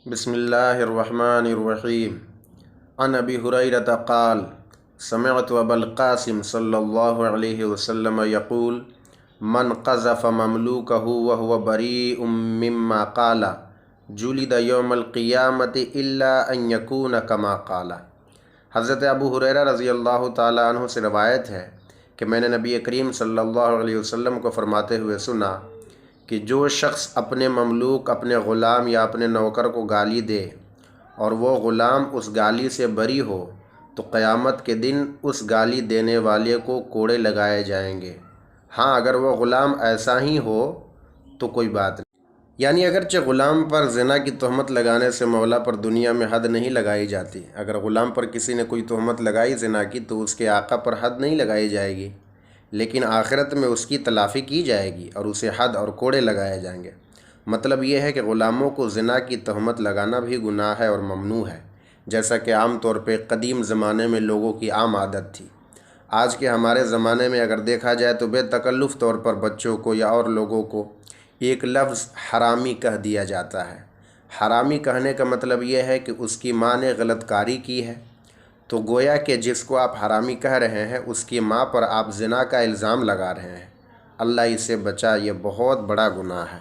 بسم اللہ الرحمن الرحیم عن ابی ہریرہ قال سمعت ابا القاسم صلی اللہ علیہ وسلم یقول من قذف مملوکہ وهو بریء مما قال جلد یوم القیامۃ الا ان یکون کما قال۔ حضرت ابو ہریرہ رضی اللہ تعالیٰ عنہ سے روایت ہے کہ میں نے نبی کریم صلی اللہ علیہ وسلم کو فرماتے ہوئے سنا کہ جو شخص اپنے مملوک، اپنے غلام یا اپنے نوکر کو گالی دے اور وہ غلام اس گالی سے بری ہو تو قیامت کے دن اس گالی دینے والے کو کوڑے لگائے جائیں گے۔ ہاں، اگر وہ غلام ایسا ہی ہو تو کوئی بات نہیں، یعنی اگرچہ غلام پر زنا کی تہمت لگانے سے مولا پر دنیا میں حد نہیں لگائی جاتی، اگر غلام پر کسی نے کوئی تہمت لگائی زنا کی تو اس کے آقا پر حد نہیں لگائی جائے گی، لیکن آخرت میں اس کی تلافی کی جائے گی اور اسے حد اور کوڑے لگائے جائیں گے۔ مطلب یہ ہے کہ غلاموں کو زنا کی تہمت لگانا بھی گناہ ہے اور ممنوع ہے، جیسا کہ عام طور پہ قدیم زمانے میں لوگوں کی عام عادت تھی۔ آج کے ہمارے زمانے میں اگر دیکھا جائے تو بے تکلف طور پر بچوں کو یا اور لوگوں کو ایک لفظ حرامی کہہ دیا جاتا ہے۔ حرامی کہنے کا مطلب یہ ہے کہ اس کی ماں نے غلط کاری کی ہے، تو گویا کہ جس کو آپ حرامی کہہ رہے ہیں اس کی ماں پر آپ زنا کا الزام لگا رہے ہیں۔ اللہ اسے بچا، یہ بہت بڑا گناہ ہے۔